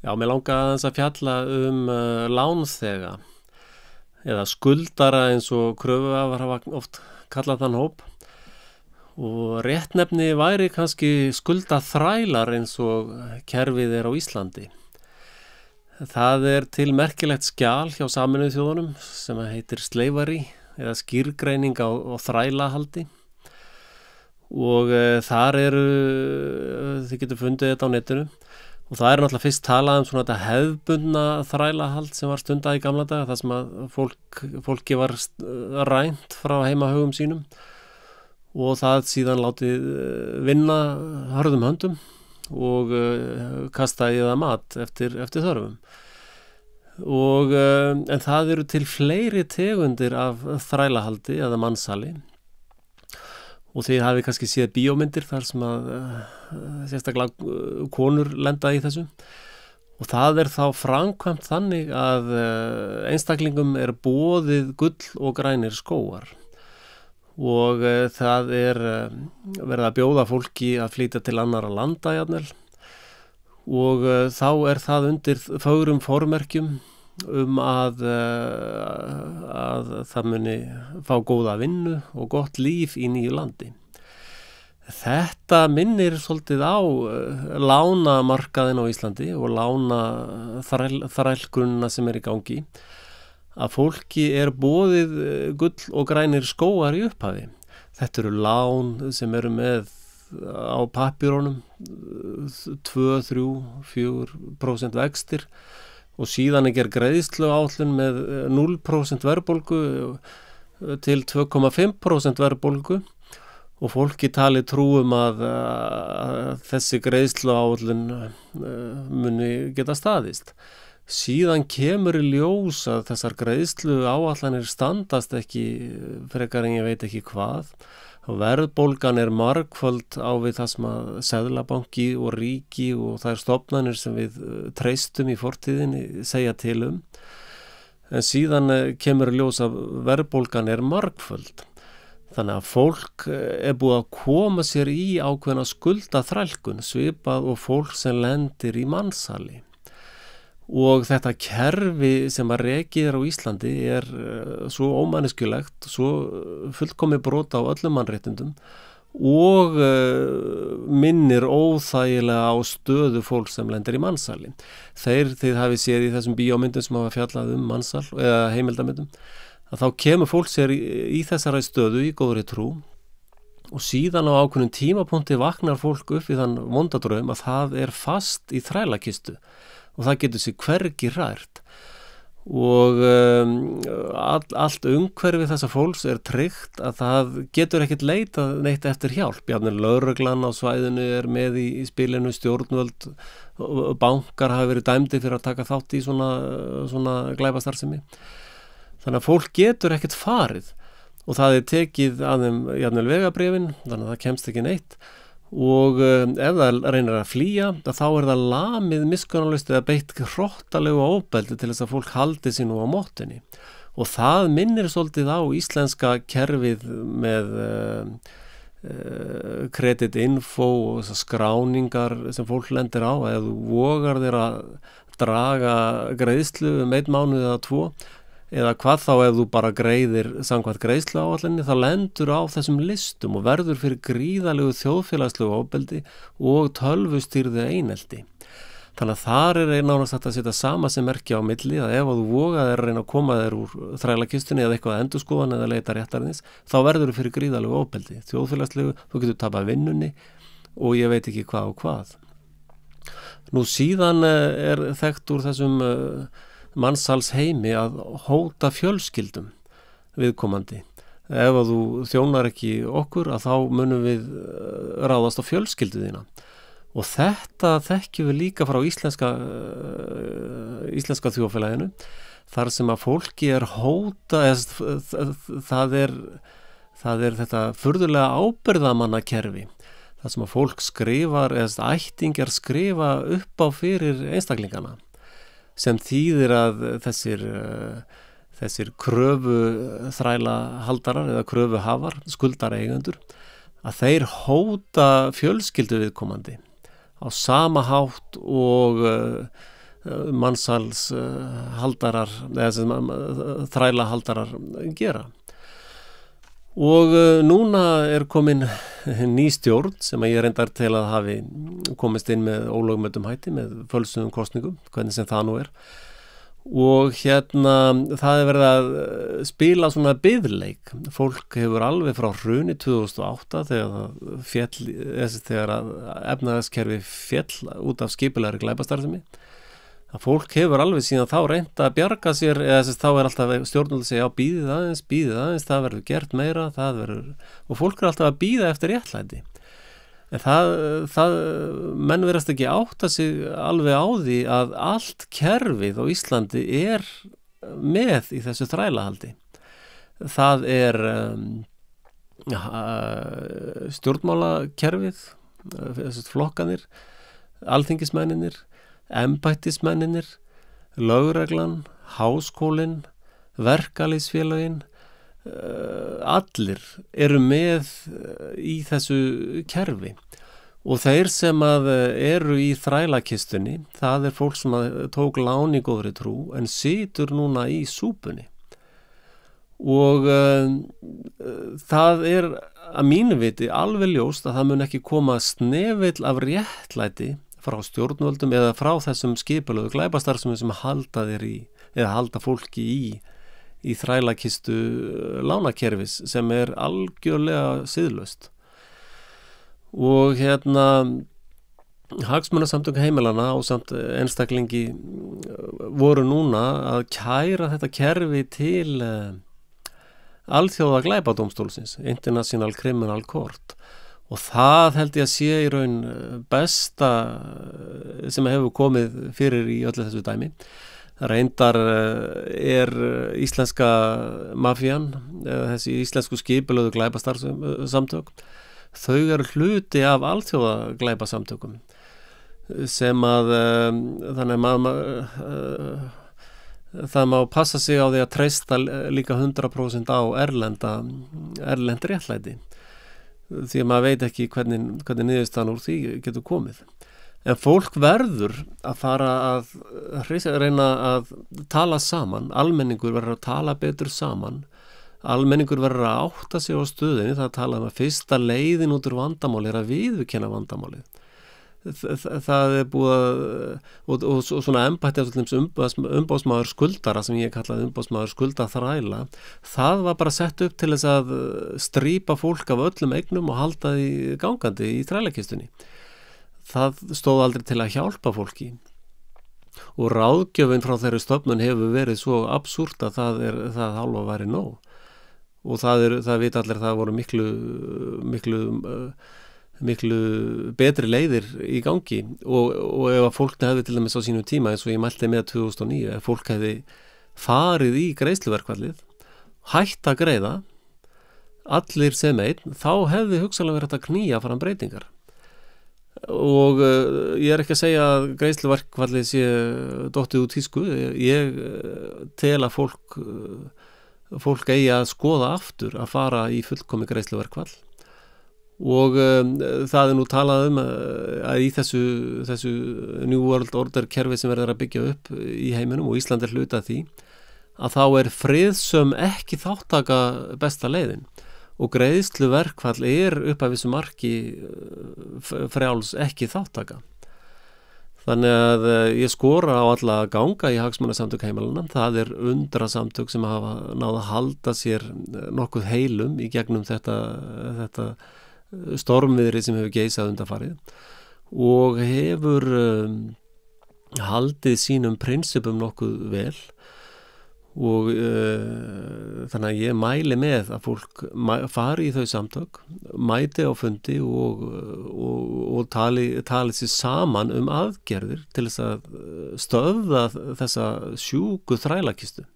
Já, mér langaði aðeins að fjalla lánþega eða skuldara eins og kröfuhafar hafa oft kallað þann hóp og réttnefni væri kannski skuldaþrælar eins og kerfið á Íslandi. Það til merkilegt skjal hjá Sameinuðu þjóðunum sem heitir slavery eða skýrgreining á þrælahaldi og þar þið getur fundið þetta á netinu. Og það náttúrulega fyrst talað svona þetta hefðbundna þrælahald sem var stundað í gamla daga, þar sem að fólki var rænt frá heimahögum sínum og það síðan látið vinna hörðum höndum og kasta í það mat eftir þörfum. En það eru til fleiri tegundir af þrælahaldi eða mansali. Og þið hafið kannski séð bíómyndir þar sem að sérstaklega konur lenda í þessu. Og það þá framkvæmt þannig að einstaklingum boðið gull og grænir skógar. Og það verið að bjóða fólki að flytja til annarra landa jafnvel. Og þá það undir fögrum formerkjum að það muni fá góða vinnu og gott líf í nýju landi. Þetta minnir svolítið á lánamarkaðin á Íslandi og þrælgrunna sem í gangi, að fólki boðið gull og grænir skógar í upphafi. Þetta eru lán sem með á pappírunum 2, 3, 4% vextir og síðan gerð greiðsluáætlun með 0% verðbólgu til 2,5% verðbólgu og fólki tali trúum að þessi greiðsluáætlun muni geta staðist. Síðan kemur í ljós að þessar greiðsluáætlanir standast ekki frekar en ég veit ekki hvað. Verðbólgan margföld á við það sem að seðlabanki og ríki og þær stofnanir sem við treystum í fortíðinni segja til En síðan kemur í ljós að verðbólgan margföld. Þannig að fólk búið að koma sér í ákveðna skuldaþrælkun, svipað og fólk sem lendir í mansali. Og þetta kerfi sem að rekið á Íslandi svo ómanneskjulegt, svo fullkomið brot á öllum mannréttindum og minnir óþægilega á stöðu fólk sem lendir í mansali. Þið hafið séð í þessum bíómyndum sem hafa fjallað mansal eða heimildamyndum, að þá kemur fólk sér í þessari stöðu í góðri trú og síðan á ákveðnum tímapunkti vaknar fólk upp í þann vondadraum að það fast í þrælakistu. Og það getur sig hvergi hrært og allt umhverfi þessa fólks tryggt að það getur ekkert leitað neitt eftir hjálp. Jafnvel lögreglan á svæðinu með í spilinu, stjórnvöld, bankar hafa verið dæmdir fyrir að taka þátt í svona glæpastarfsemi. Þannig að fólk getur ekkert farið og það tekið að þeim jafnvel vegabréfin, þannig að það kemst ekki neitt. Og ef það reynir að flýja þá það lamið miskunnarlaust eða beitt hrottalegu ofbeldi til þess að fólk haldi sig nú á mottunni og það minnir svolítið á íslenska kerfið með kreditinfo og þessar skráningar sem fólk lendir á. Ef þú vogar þér að draga greiðslu 1 mánuð eða 2 eða hvað þá ef þú bara greiðir samkvæmt greiðsluáætluninni, þá lendur á þessum listum og verður fyrir gríðalegu þjóðfélagslegu ofbeldi og tölvustýrðu einelti. Þannig að þar nánast þetta að setja sama sem merki á milli, að ef þú vogað að reyna að koma þér úr þrælakistunni eða eitthvað endurskoðan eða leita réttarins, þá verður fyrir gríðalegu ofbeldi, þjóðfélagslegu, þú getur tapað vinnunni og ég veit ekki hvað og hvað. Nú síðan þekkt úr þessum mansals heimi að hóta fjölskyldum viðkomandi. Ef þú þjónar ekki okkur að þá munum við ráðast á fjölskyldu þína. Og þetta þekkjum við líka frá íslenska þjóðfélaginu, þar sem að fólki hóta, það þetta furðulega ábyrgðamannakerfi, þar sem að fólk skrifar, ættingjar skrifa upp á fyrir einstaklingana. Sem þýðir að þessir kröfuþrælahaldarar eða kröfuhafar, skuldareigendur, að þeir hóta fjölskyldu viðkomandi á sama hátt og mannsals haldarar eða sem þræla haldarar gera. Og núna komin ný stjórn sem ég reyndar til að hafi komist inn með ólögmætum hætti, með fölsuðum kosningum, hvernig sem það nú og það verið að spila svona biðleik. Fólk hefur alveg frá hruni 2008 þegar að efnahagskerfi féll út af skipulegri glæpastarfsemi, að fólk hefur alveg síðan þá reynt að bjarga sér, eða þá alltaf stjórnvöld að segja, já, bíðið aðeins, það verður gert meira, og fólk alltaf að bíða eftir réttlæti. En menn verðast ekki átta sig alveg á því að allt kerfið á Íslandi með í þessu þrælahaldi. Það stjórnmálakerfið, þessu flokkanir, alþingismenninir, embættismenninir, lögreglan, háskólinn, verkalýðsfélögin, allir eru með í þessu kerfi og þeir sem eru í þrælakistunni, það fólk sem tók lán í góðri trú en situr núna í súpunni og það að mínu viti alveg ljóst að það mun ekki koma snefill af réttlæti frá stjórnvöldum eða frá þessum skipulögu glæpastarfsemi sem halda fólki í þrælakistu lánakerfis sem algjörlega siðlaust. Og hagsmunasamtök heimilanna og samt einstaklingi voru núna að kæra þetta kerfi til alþjóða glæpadómstólsins, International Criminal Court. Og það held ég að sé í raun besta sem hefur komið fyrir í öllu þessu dæmi. Reyndar íslenska mafían, þessi íslensku skipulögðu glæpastarfsamtök, þau hluti af alþjóða glæpasamtökum sem þannig að það má passa sig á því að treysta líka 100% á erlend réttlæti. Því að maður veit ekki hvernig niðurstaðan úr því getur komið. En fólk verður að fara að reyna að tala saman, almenningur verður að tala betur saman, almenningur verður að átta sig á stöðinni, það tala að fyrsta leiðin út úr vandamáli að viðurkenna vandamálið. Það búið og svona embætti umboðsmaður skuldara sem ég kallaði umboðsmaður skuldaþræla, það var bara sett upp til þess að strípa fólk af öllum eignum og halda því gangandi í þrælakistunni. Það stóð aldrei til að hjálpa fólki og ráðgjöfin frá þeirri stofnun hefur verið svo absúrt að það hálfa væri nóg og það vita allir að það voru miklu betri leiðir í gangi og ef að fólk hefði til dæmis á sínu tíma eins og ég mælti með 2009, ef fólk hefði farið í greiðsluverkfallið, hætt að greiða allir sem einn, þá hefði hugsanlega verið að knýja fram breytingar og ég ekki að segja að greiðsluverkfallið sé dottið út tísku, ég tel að fólk eigi að skoða aftur að fara í fullkomi greiðsluverkfall og það nú talað að í þessu New World Order kerfi sem verður að byggja upp í heiminum og Ísland hluta því að þá friðsöm ekki þáttaka besta leiðin og greiðsluverkfall upp að vissu marki frjáls ekki þáttaka. Þannig að ég skora á alla að ganga í hagsmunasamtök heimilanna. Það undrasamtök sem hafa náð að halda sér nokkuð heilum í gegnum þetta stormviðri sem hefur geisað undanfarið og hefur haldið sínum prinsipum nokkuð vel og þannig að ég mæli með að fólk fari í þau samtök, mæti á fundi og tali sér saman aðgerðir til þess að stöðva þessa sjúku þrælakistu.